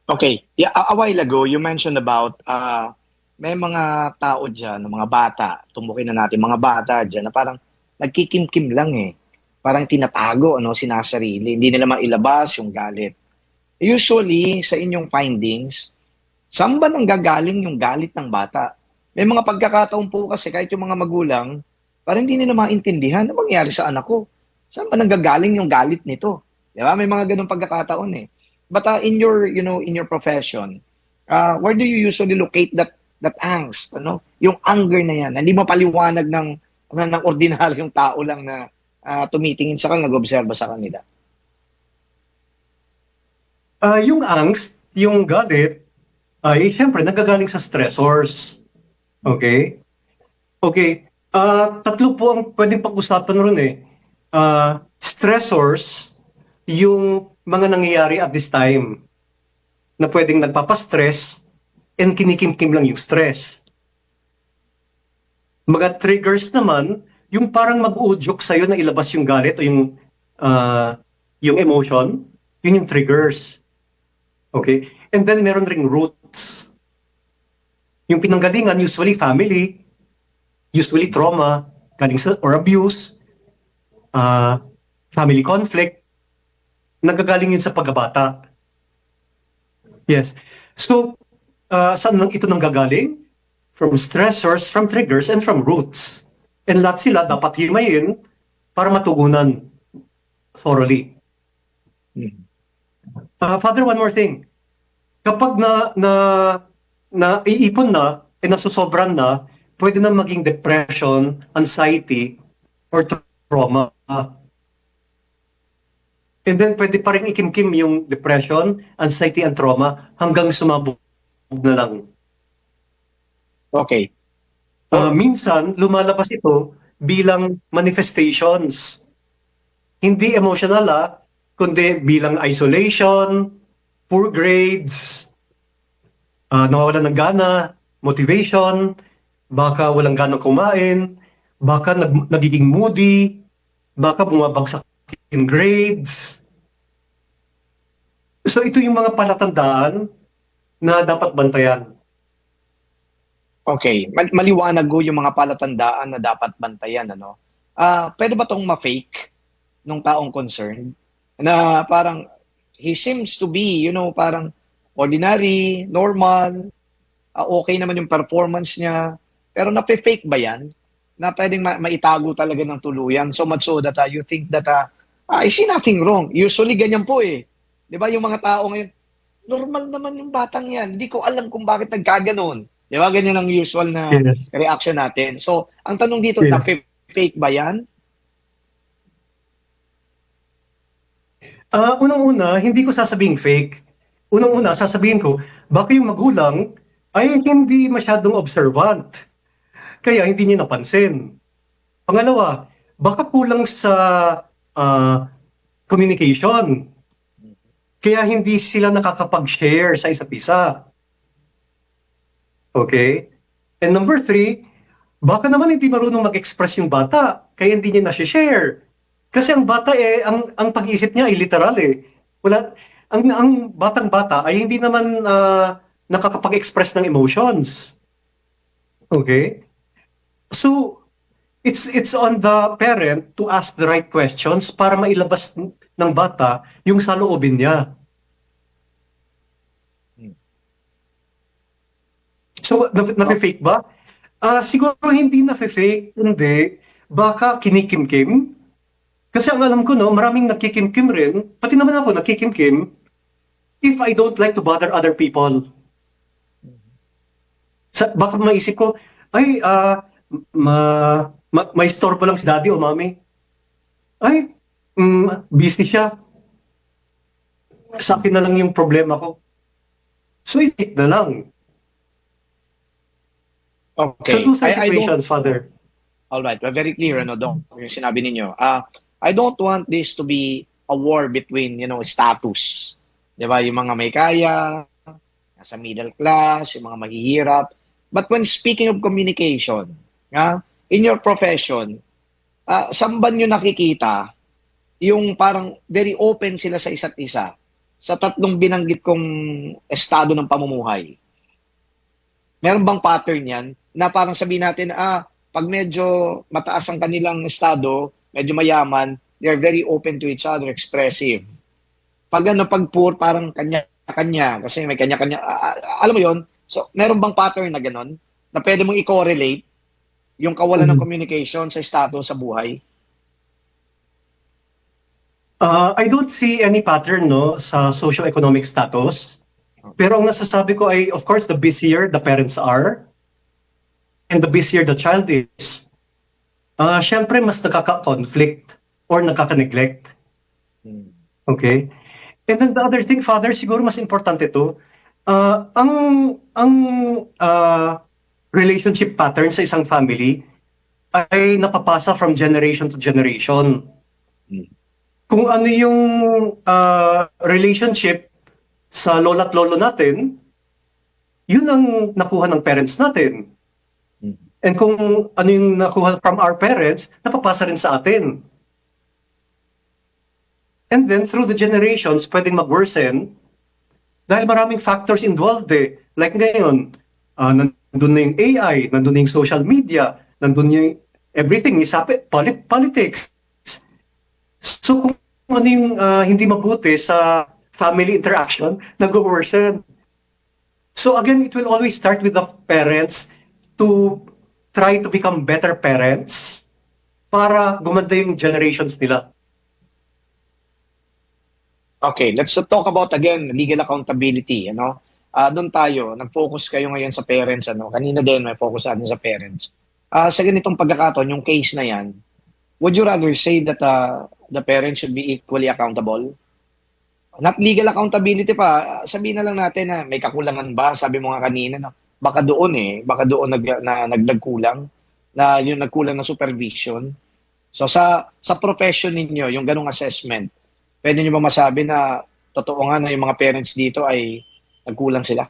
Okay. Yeah, a while ago, you mentioned about may mga tao dyan, mga bata, tumbukin na natin, mga bata dyan na parang nagkikimkim lang eh. Parang tinatago, sinasarili. Hindi nila mailabas yung galit. Usually, sa inyong findings, saan ba nanggagaling yung galit ng bata? May mga pagkakataon po kasi kahit yung mga magulang, parang hindi nila maintindihan na mangyari sa anak ko. Saan ba nanggagaling yung galit nito? Diba? May mga ganung pagkakataon eh. But in your profession, where do you usually locate that angst, yung anger na yan? Hindi mapaliwanag ng ordinaryong tao lang na tumitingin sa kanila, nag-obserba sa kanila. Yung angst, yung galit, ay siyempre nagagaling sa stressors. Okay? Okay. Tatlo po ang pwedeng pag-usapan ron eh. Stressors, yung mga nangyayari at this time na pwedeng nagpapastress and kinikimkim lang yung stress. Mga triggers naman, yung parang mag-uudyok sa'yo na ilabas yung galit o yung emotion, yun yung triggers. Okay? And then meron ring roots. Yung pinanggalingan, usually family, usually trauma, galing sa, or abuse, family conflict, nagagaling yun sa pagkabata. Yes. So, saan ito nanggagaling? From stressors, from triggers, and from roots. And lahat sila dapat himayin para matugunan thoroughly. Father, one more thing. Kapag iipon na, nasusobran na, pwede na maging depression, anxiety, or trauma. And then pwede pa rin ikimkim yung depression, anxiety, and trauma hanggang sumabog na lang. Okay. Minsan, lumalabas ito bilang manifestations. Hindi emotional kundi bilang isolation, poor grades, nawawalan ng gana, motivation, baka walang gana kumain, baka nagiging moody, baka bumabagsak in grades. So ito yung mga palatandaan na dapat bantayan. Okay. Maliwanag ko yung mga palatandaan na dapat bantayan. Pwede ba itong ma-fake nung taong concerned? Na parang he seems to be, parang ordinary, normal, okay naman yung performance niya. Pero na-fake ba yan? Na pwedeng maitago talaga ng tuluyan? So much so that you think that I see nothing wrong. Usually ganyan po eh. Di ba yung mga tao ngayon, normal naman yung batang yan. Hindi ko alam kung bakit nagkaganon. Di ba? Ganyan ang usual na reaction natin. So, ang tanong dito, na-fake ba yan? Unang-una, hindi ko sasabing fake. Unang-una, sasabihin ko, baka yung magulang ay hindi masyadong observant. Kaya hindi niya napansin. Pangalawa, baka kulang sa communication. Kaya hindi sila nakakapag-share sa isa't isa. Okay? And number 3, baka naman hindi marunong mag-express yung bata, kaya hindi niya na-share. Kasi ang bata ang pag-iisip niya ay literal eh. Ang batang-bata ay hindi naman nakakapag-express ng emotions. Okay? So, it's on the parent to ask the right questions para mailabas ng bata yung saloobin niya. So, nafe-fake ba? Siguro hindi nafe-fake, hindi. Baka kinikimkim. Kasi ang alam ko, no, maraming nakikimkim rin. Pati naman ako nakikimkim if I don't like to bother other people. Baka maisip ko, ay, may store pa lang si daddy o mami. Ay, busy siya. Sa akin na lang yung problema ko. So, i-take na lang. Okay. So, two situations, Father. All right. Very clear, Dok, yung sinabi ninyo. I don't want this to be a war between, status. Di ba? Yung mga may kaya, nasa middle class, yung mga mahihirap. But when speaking of communication, in your profession, saan ba nyo nakikita yung parang very open sila sa isa't isa sa tatlong binanggit kong estado ng pamumuhay? Meron bang pattern yan na parang sabihin natin, pag medyo mataas ang kanilang estado, medyo mayaman, they're very open to each other, expressive. Pag poor, parang kanya-kanya, kasi may kanya-kanya. Alam mo yon. So, meron bang pattern na gano'n na pwede mong i-correlate yung kawalan ng communication sa estado sa buhay? I don't see any pattern, no, sa socio-economic status. Pero ang nasasabi ko ay, of course, the busier the parents are and the busier the child is, syempre mas nakaka-conflict or nakaka-neglect. Okay? And then the other thing, Father, siguro mas importante to, ang relationship pattern sa isang family ay napapasa from generation to generation. Kung ano yung relationship sa lola't lolo natin, yun ang nakuha ng parents natin. And kung ano yung nakuha from our parents, napapasa rin sa atin. And then through the generations, pwedeng mag-worsen dahil maraming factors involved eh. Like ngayon, nandun na yung AI, nandun na yung social media, nandun yung everything, politics. So kung ano yung hindi mabuti sa family interaction, nag-worsen. So again, it will always start with the parents to try to become better parents para gumanda yung generations nila. Okay, let's talk about again legal accountability, doon tayo, nag-focus kayo ngayon sa parents, kanina din may focus natin sa parents. Sa ganitong pagkakataon, yung case na yan, would you rather say that the parents should be equally accountable? Not legal accountability pa, sabihin na lang natin na may kakulangan ba, sabi mo nga kanina, baka doon nagkulang, na yung nagkulang na supervision. So sa profession ninyo, yung ganong assessment, pwede nyo ba masabi na totoo nga na yung mga parents dito ay nagkulang sila?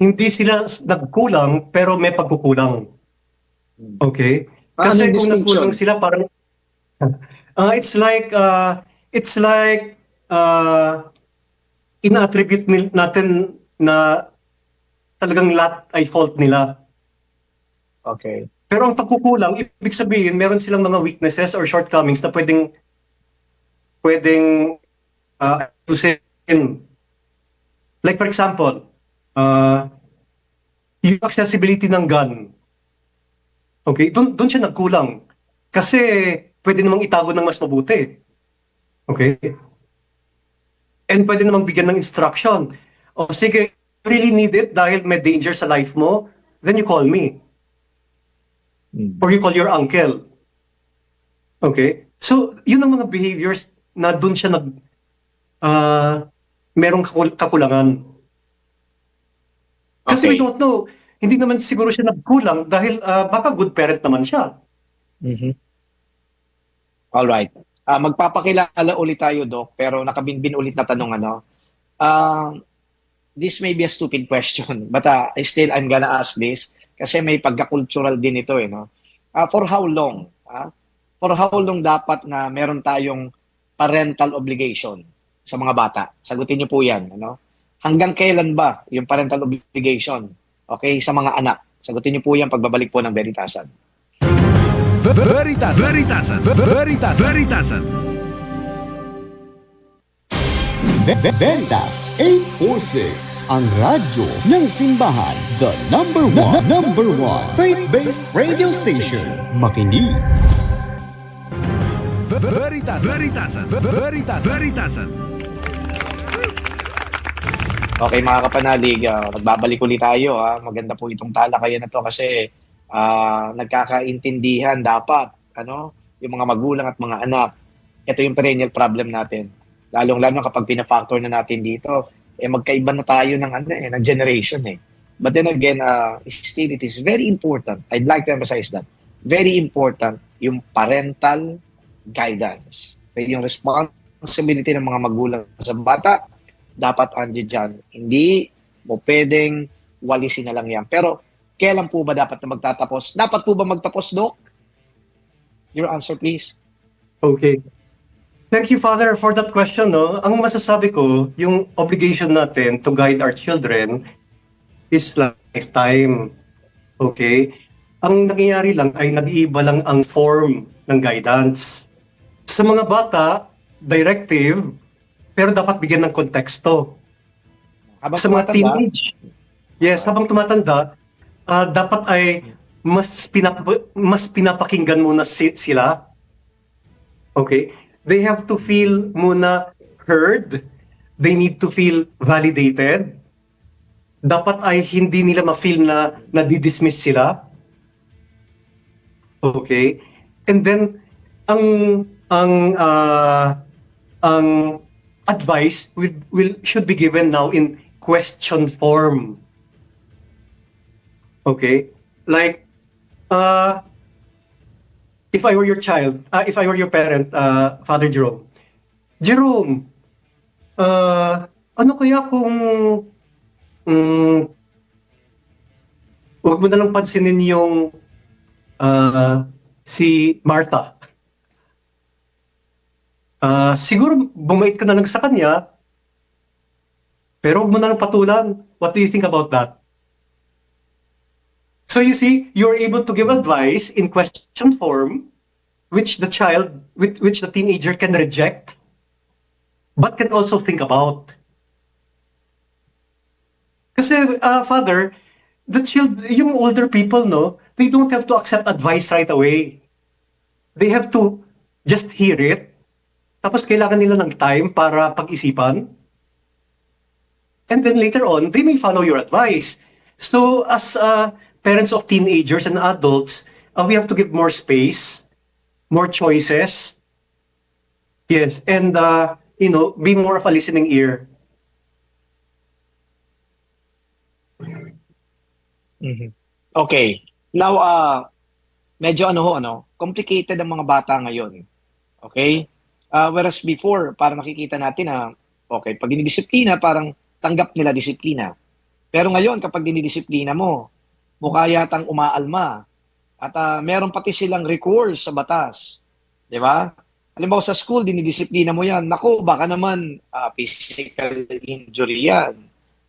Hindi sila nagkulang, pero may pagkukulang. Okay? Kasi kung nagkulang sila, parang it's like ina-attribute natin na talagang lahat ay fault nila. Okay. Pero ang pagkukulang, ibig sabihin, meron silang mga weaknesses or shortcomings na pwedeng ayusin. Like for example, yung accessibility ng gun. Okay, doon siya nagkulang. Kasi pwede namang itago ng mas mabuti. Okay? And pwede namang bigyan ng instruction. O sige, you really need it dahil may danger sa life mo, then you call me. Or you call your uncle. Okay? So, yun ang mga behaviors na doon siya merong kakulangan. Kasi we don't know. Hindi naman siguro siya nagkulang dahil baka good parent naman siya. Alright. Magpapakilala ulit tayo, Doc, pero nakabinbin ulit na tanong, this may be a stupid question, but I'm gonna ask this kasi may pagka-cultural din ito, For how long? For how long dapat na meron tayong parental obligation sa mga bata? Sagutin niyo po yan, Hanggang kailan ba yung parental obligation? Okay, sa mga anak. Sagutin niyo po yan pagbabalik po ng Veritasan. Veritasan. Veritasan. Veritasan. Veritasan. Veritas 846, ang radyo ng simbahan, the number one faith-based radio station. Makinig. Veritasan. Veritasan. Veritasan. Veritasan. Okay mga kapanalig, magbabalik ulit tayo. Maganda po itong talakayan na to kasi nagkakaintindihan dapat yung mga magulang at mga anak. Ito yung perennial problem natin. Lalong-lalo kapag pinafactor na natin dito, magkaiba na tayo ng generation eh. But then again, still it is very important. I'd like to emphasize that. Very important yung parental guidance. Yung responsibility ng mga magulang sa bata, dapat andiyan dyan. Hindi mo pwedeng walisin na lang yan. Pero kailan po ba dapat na magtatapos? Dapat po ba magtapos, Doc? Your answer, please. Okay. Thank you, Father, for that question. No? Ang masasabi ko, yung obligation natin to guide our children is lifetime. Okay? Ang nangyayari lang ay nag-iiba lang ang form ng guidance. Sa mga bata, directive, pero dapat bigyan ng konteksto. Habang sa mga tumatanda, teenage, yes, habang tumatanda, dapat ay mas pinapakinggan muna sila. Okay? They have to feel muna heard. They need to feel validated. Dapat ay hindi nila ma-feel na nadi-dismiss sila. Okay? And then ang advice should be given now in question form. Okay? Like if I were your child, if I were your parent, Father Jerome, ano kaya kung huwag mo na lang pansinin yung si Martha. Siguro bumait ka na lang sa kanya, pero huwag mo na lang patulan. What do you think about that? So you see, you're able to give advice in question form, which the teenager can reject, but can also think about. Kasi, Father, yung older people, they don't have to accept advice right away. They have to just hear it, tapos kailangan nila ng time para pag-isipan. And then later on, they may follow your advice. So, as parents of teenagers and adults, we have to give more space, more choices. Yes, and be more of a listening ear. Mm-hmm. Okay. Now, medyo complicated ang mga bata ngayon. Okay? Whereas before, parang nakikita natin na, okay, pag dinidisiplina, parang tanggap nila disiplina. Pero ngayon, kapag dinidisiplina mo, mukha yatang umaalma. At meron pati silang recourse sa batas. Di ba? Halimbawa sa school, dinidisiplina mo yan. Naku, baka naman physical injury yan.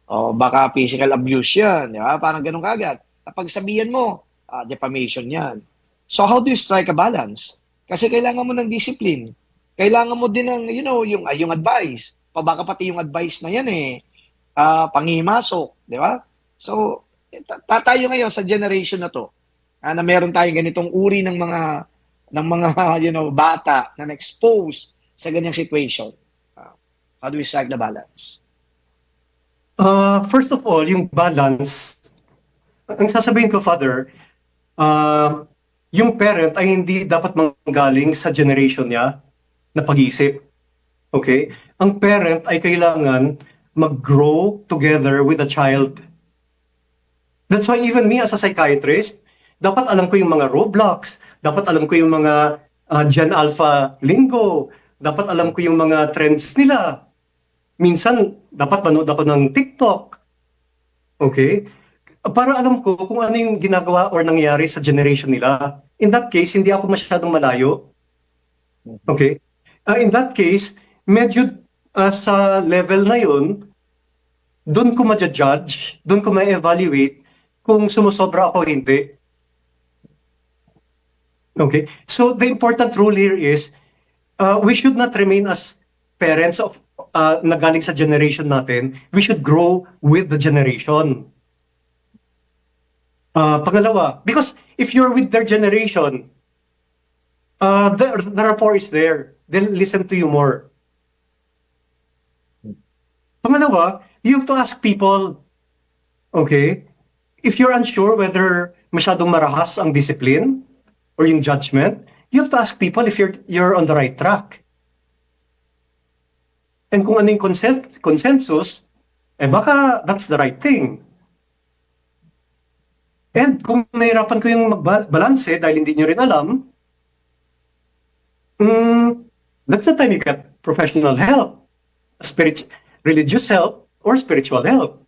O baka physical abuse yan. Di ba? Parang ganun kagad. Kapag sabihan mo, defamation yan. So how do you strike a balance? Kasi kailangan mo ng discipline. Kailangan mo din ng, yung advice. Baka pati yung advice na yan panghimasok. Di ba? So, tayo ngayon sa generation na to, na meron tayong ganitong uri ng mga bata na na-expose sa ganyang situation. How do we strike the balance? First of all, yung balance, ang sasabihin ko, Father, yung parent ay hindi dapat manggaling sa generation niya na pag-iisip. Okay? Ang parent ay kailangan mag-grow together with the child. That's why even me as a psychiatrist, dapat alam ko yung mga Roblox, dapat alam ko yung mga Gen Alpha lingo, dapat alam ko yung mga trends nila. Minsan, dapat manood ako ng TikTok. Okay? Para alam ko kung ano yung ginagawa or nangyayari sa generation nila. In that case, hindi ako masyadong malayo. Okay? In that case, medyo sa level na yun, doon ko ma-judge, doon ko ma-evaluate kung sumusobra ako, hindi. Okay? So the important rule here is, we should not remain as parents of na galing sa generation natin. We should grow with the generation. Pangalawa, because if you're with their generation, the rapport is there. They'll listen to you more. Pangalawa, you have to ask people, okay, if you're unsure whether masyadong marahas ang discipline or yung judgment, you have to ask people if you're on the right track. And kung ano yung consensus, baka that's the right thing. And kung nahirapan ko yung magbalanse dahil hindi nyo rin alam, that's the time you get professional help, religious help, or spiritual help.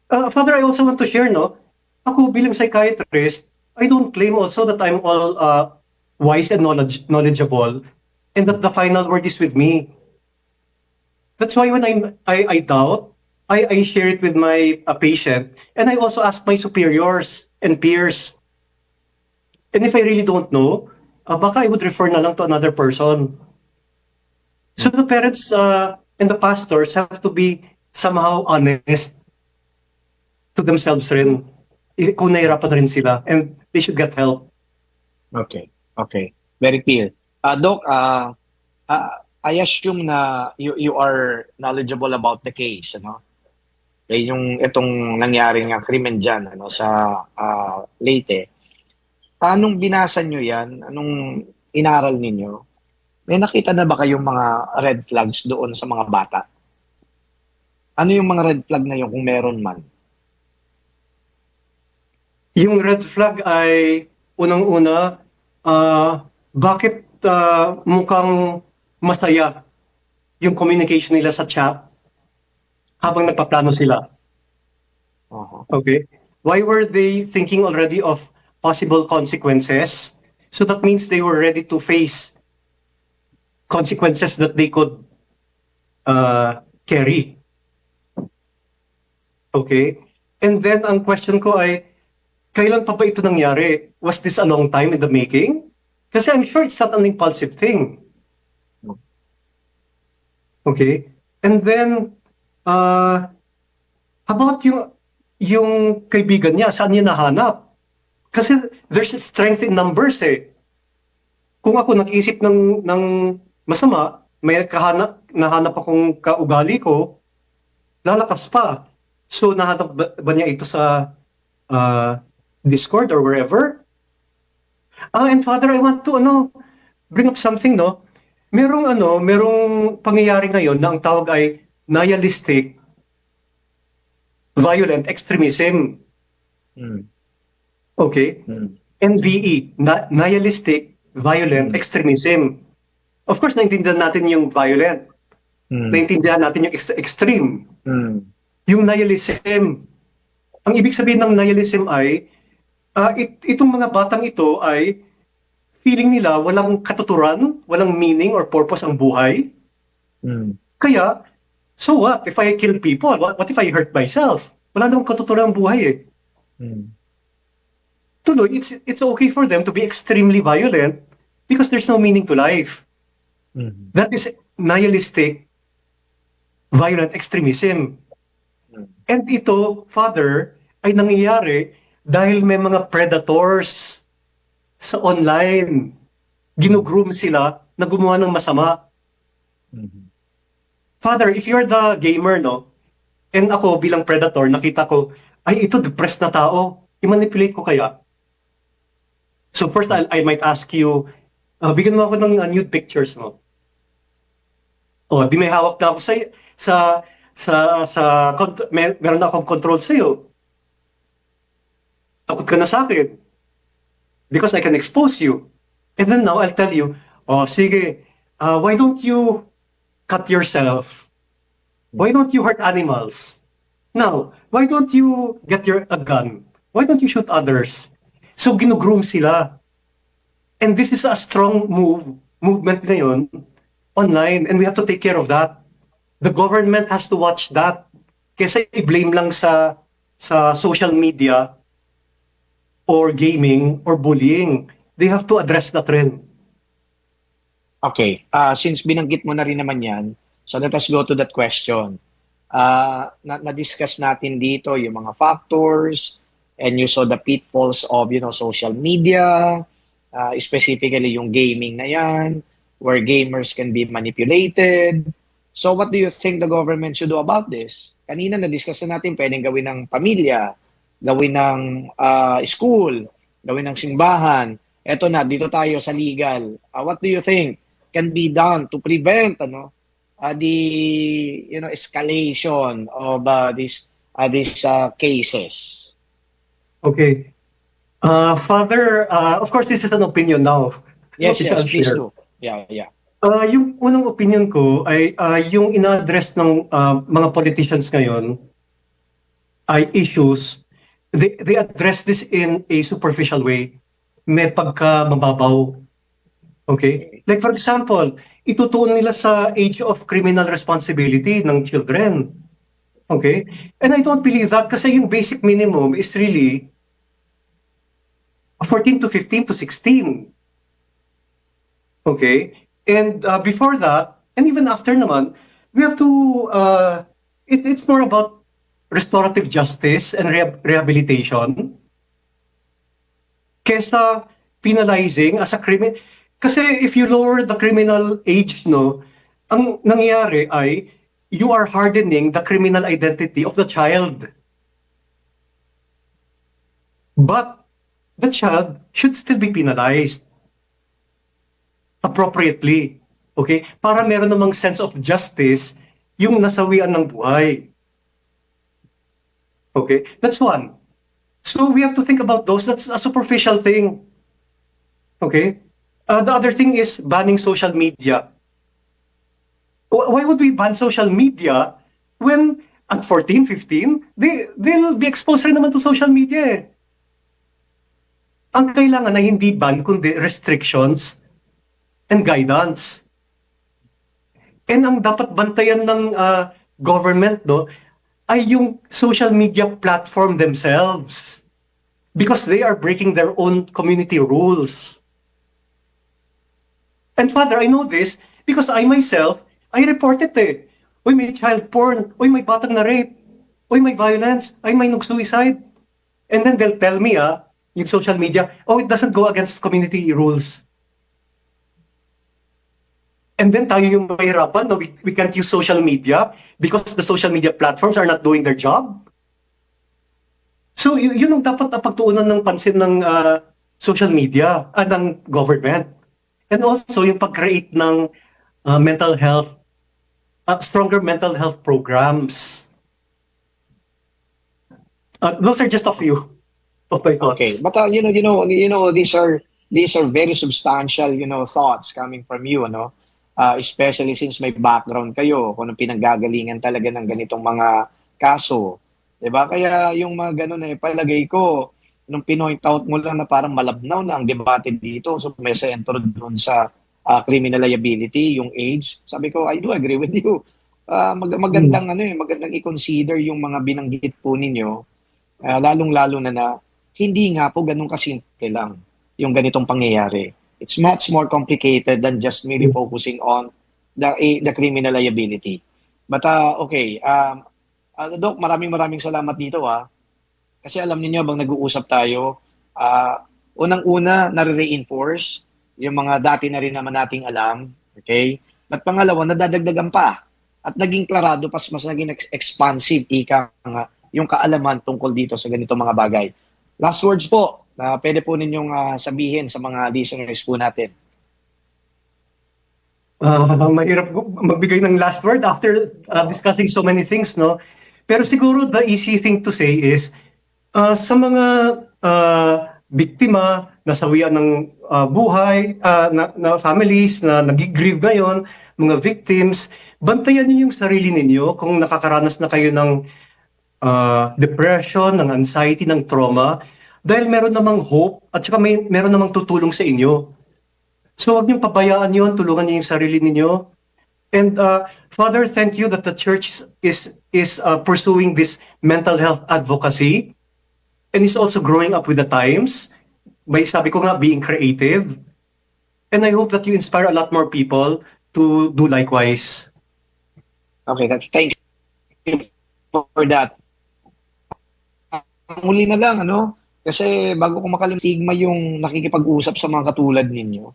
Father, I also want to share, ako bilang psychiatrist, I don't claim also that I'm all wise and knowledgeable, and that the final word is with me. That's why when I doubt, I share it with my patient, and I also ask my superiors and peers. And if I really don't know, baka I would refer na lang to another person. So the parents and the pastors have to be somehow honest to themselves rin. Kung nahirapan na rin sila, and they should get help. Okay. Very clear. Doc, I assume na you are knowledgeable about the case, ano? Yung itong nangyaring krimen dyan, sa Leyte. Anong binasa nyo yan? Anong inaral ninyo? May nakita na ba kayong mga red flags doon sa mga bata? Ano yung mga red flag na yun kung meron man? Yung red flag ay unang-una, bakit mukhang masaya yung communication nila sa chat habang nagpaplano sila? Okay? Why were they thinking already of possible consequences? So that means they were ready to face consequences that they could carry. Okay? And then ang question ko ay, kailan pa ba ito nangyari? Was this a long time in the making? Kasi I'm sure it's not an impulsive thing. Okay? And then, about yung kaibigan niya, saan niya nahanap? Kasi there's a strength in numbers eh. Kung ako nag-isip ng masama, may nahanap akong kaugali ko, lalakas pa. So nahanap ba niya ito sa Discord or wherever? And Father, I want to bring up something, merong pangyayari ngayon na ang tawag ay nihilistic violent extremism. Okay? NVE, nihilistic violent extremism. Of course, naintindihan natin yung violent. Naintindihan natin yung extreme. Yung nihilism. Ang ibig sabihin ng nihilism ay itong mga batang ito ay feeling nila walang katuturan, walang meaning or purpose ang buhay. Kaya, so what if I kill people? What if I hurt myself? Wala namang katuturan ang buhay eh. Tuloy, it's okay for them to be extremely violent because there's no meaning to life. That is nihilistic violent extremism. And ito, Father, ay nangyayari dahil may mga predators sa online. Ginugroom sila na gumawa ng masama. Father, if you're the gamer, and ako bilang predator, nakita ko, ay ito depressed na tao, i-manipulate ko kaya? So first, I might ask you, bigyan mo ako ng nude pictures mo. Di may hawak na ako meron na akong control sa'yo. Takot ka na sa akin. Because I can expose you. And then now, I'll tell you, sige, why don't you cut yourself? Why don't you hurt animals? Now, why don't you get a gun? Why don't you shoot others? So, ginugroom sila. And this is a strong movement ngayon, online, and we have to take care of that. The government has to watch that. Kesa i-blame lang sa sa social media or gaming or bullying. They have to address that trend. Okay. Since binanggit mo na rin naman yan, so let us go to that question. Na-discuss natin dito yung mga factors and you saw the pitfalls of, social media, specifically yung gaming na yan, where gamers can be manipulated. So what do you think the government should do about this? Kanina na-discuss na natin, pwedeng gawin ng pamilya, gawin ng school, gawin ng simbahan. Eto na, dito tayo sa legal. What do you think can be done to prevent the escalation of these cases? Okay. Father, of course, this is an opinion now. Yes, Not yes, please share. do. Yeah. Yung unang opinion ko ay yung ina-address ng mga politicians ngayon ay issues. They address this in a superficial way. May pagka-mababaw. Okay? Like for example, itutuon nila sa age of criminal responsibility ng children. Okay? And I don't believe that kasi yung basic minimum is really 14 to 15 to 16. Okay? And before that, and even after naman, we have to, it's more about restorative justice and rehabilitation kesa penalizing as a criminal. Kasi if you lower the criminal age, ang nangyayari ay you are hardening the criminal identity of the child. But the child should still be penalized appropriately. Okay? Para meron namang sense of justice yung nasawian ng buhay. Okay? That's one. So we have to think about those. That's a superficial thing. Okay? The other thing is banning social media. Why would we ban social media when at 14, 15, they'll be exposed rin naman to social media eh. Ang kailangan na hindi ban, kundi restrictions and guidance. And ang dapat bantayan ng government, ay yung social media platform themselves. Because they are breaking their own community rules. And Father, I know this because I myself, I reported eh. Uy, may child porn. Uy, may batang na rape. Uy, may violence. Ay, may suicide. And then they'll tell me, yung social media, it doesn't go against community rules. And then tayo yung mahirapan, we can't use social media because the social media platforms are not doing their job. So yun ang dapat pagtuunan ng pansin ng social media at ng government. And also yung pag-create ng mental health, stronger mental health programs. Those are just a few of my thoughts. Okay, but these are very substantial, thoughts coming from you, especially since may background kayo kung anong pinanggagalingan talaga ng ganitong mga kaso. Diba? Kaya yung mga ganun palagay ko, nung pinoint out mo lang na parang malabnaw na ang debate dito, so may sentro doon sa criminal liability, yung age, sabi ko, I do agree with you. Magandang i-consider yung mga binanggit po ninyo, lalong-lalo na hindi nga po ganun kasimple lang yung ganitong pangyayari. It's much more complicated than just merely focusing on the criminal liability. But okay, Doc, maraming salamat dito Kasi alam niyo bang nag-uusap tayo, unang-una nare-reinforce yung mga dati na rin naman nating alam, okay? At pangalawa, nadadagdagan pa at naging klarado mas naging expansive yung kaalaman tungkol dito sa ganitong mga bagay. Last words po na pwede po ninyong sabihin sa mga listeners po natin. Mahirap magbigay ng last word after discussing so many things, Pero siguro the easy thing to say is sa mga biktima, nasawian ng buhay, na families na nag-grieve ngayon, mga victims, bantayan niyo yung sarili ninyo kung nakakaranas na kayo ng depression, ng anxiety, ng trauma, dahil meron namang hope at saka meron namang tutulong sa inyo. So huwag niyong pabayaan yun, tulungan niyo yung sarili ninyo. And Father, thank you that the church is pursuing this mental health advocacy and is also growing up with the times. By sabi ko nga, being creative. And I hope that you inspire a lot more people to do likewise. Okay, thank you for that. Muli na lang, kasi bago ko makalimut, stigma yung nakikipag-usap sa mga katulad ninyo.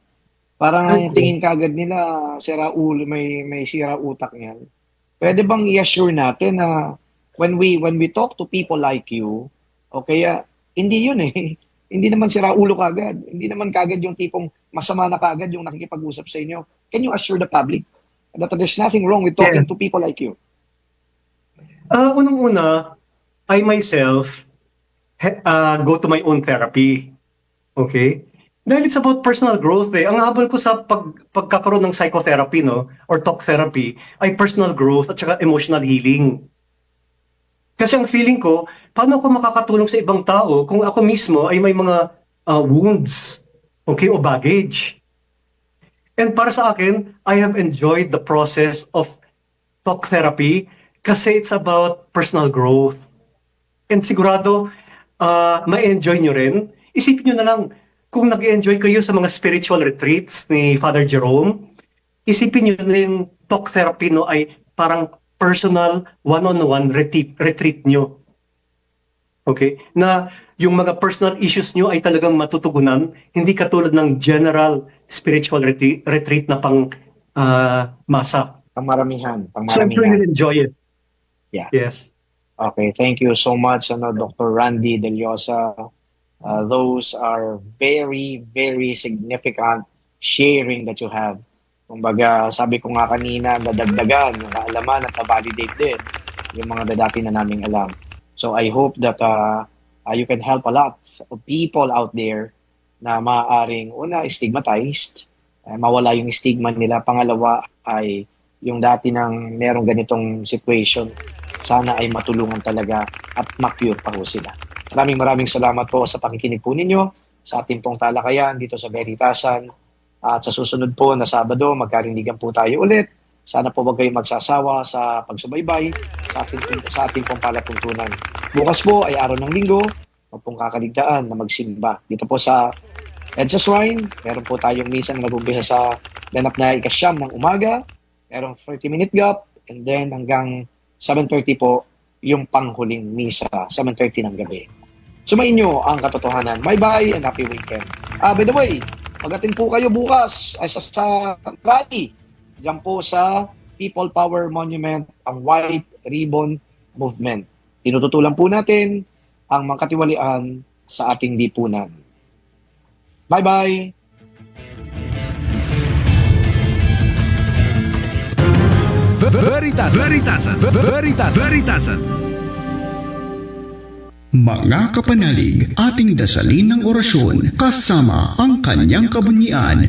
Parang tingin kagad nila, sira ulo, may sira utak niyan. Pwede bang i-assure natin na when we talk to people like you, okay, hindi yun eh. Hindi naman sira ulo kagad. Hindi naman kagad yung tipong masama na kagad yung nakikipag-usap sa inyo. Can you assure the public that there's nothing wrong with talking to people like you? Unang-una, I myself go to my own therapy. Okay? Dahil it's about personal growth eh. Ang habol ko sa pagkakaroon ng psychotherapy, or talk therapy, ay personal growth at saka emotional healing. Kasi ang feeling ko, paano ako makakatulong sa ibang tao kung ako mismo ay may mga wounds, okay, o baggage. And para sa akin, I have enjoyed the process of talk therapy kasi it's about personal growth. And sigurado, ma-enjoy nyo rin. Isipin nyo na lang, kung nag-enjoy kayo sa mga spiritual retreats ni Father Jerome, isipin nyo na yung talk therapy ay parang personal one-on-one retreat nyo. Okay? Na yung mga personal issues nyo ay talagang matutugunan, hindi katulad ng general spiritual retreat na pang masa. Pangmaramihan. So I'm sure you'll enjoy it. Yeah. Yes. Okay, thank you so much, Dr. Randy Deliosa. Those are very, very significant sharing that you have. Kumbaga, sabi ko nga kanina, nadagdagan, nakaalaman at na-validate din yung mga dati na naming alam. So I hope that you can help a lot of people out there na maaaring, una, stigmatized, mawala yung stigma nila. Pangalawa ay yung dati nang merong ganitong situation, sana ay matulungan talaga at ma-cure pa ho sila. Maraming salamat po sa pakikinig po ninyo sa ating pong talakayan dito sa Veritasan. At sa susunod po na Sabado, magkarinigan po tayo ulit. Sana po wag kayong magsasawa sa pagsubaybay sa ating pong palatuntunan. Bukas po ay araw ng Linggo, huwag pong kakaligtaan na magsimba. Dito po sa EDSA Shrine, meron po tayong misa na nag-umpisa sa ganap na 9:00 ng umaga, merong 30-minute gap, and then hanggang 7:30 po yung panghuling misa, 7:30 ng gabi. Sumayin nyo ang katotohanan. Bye-bye and happy weekend. By the way, mag-attend po kayo bukas ay sa rally. Diyan po sa People Power Monument, ang White Ribbon Movement. Tinututulan po natin ang mga katiwalian sa ating lipunan. Bye-bye! Veritasan. Mga kapanalig, ating dasalin ng orasyon kasama ang kanyang kabunyian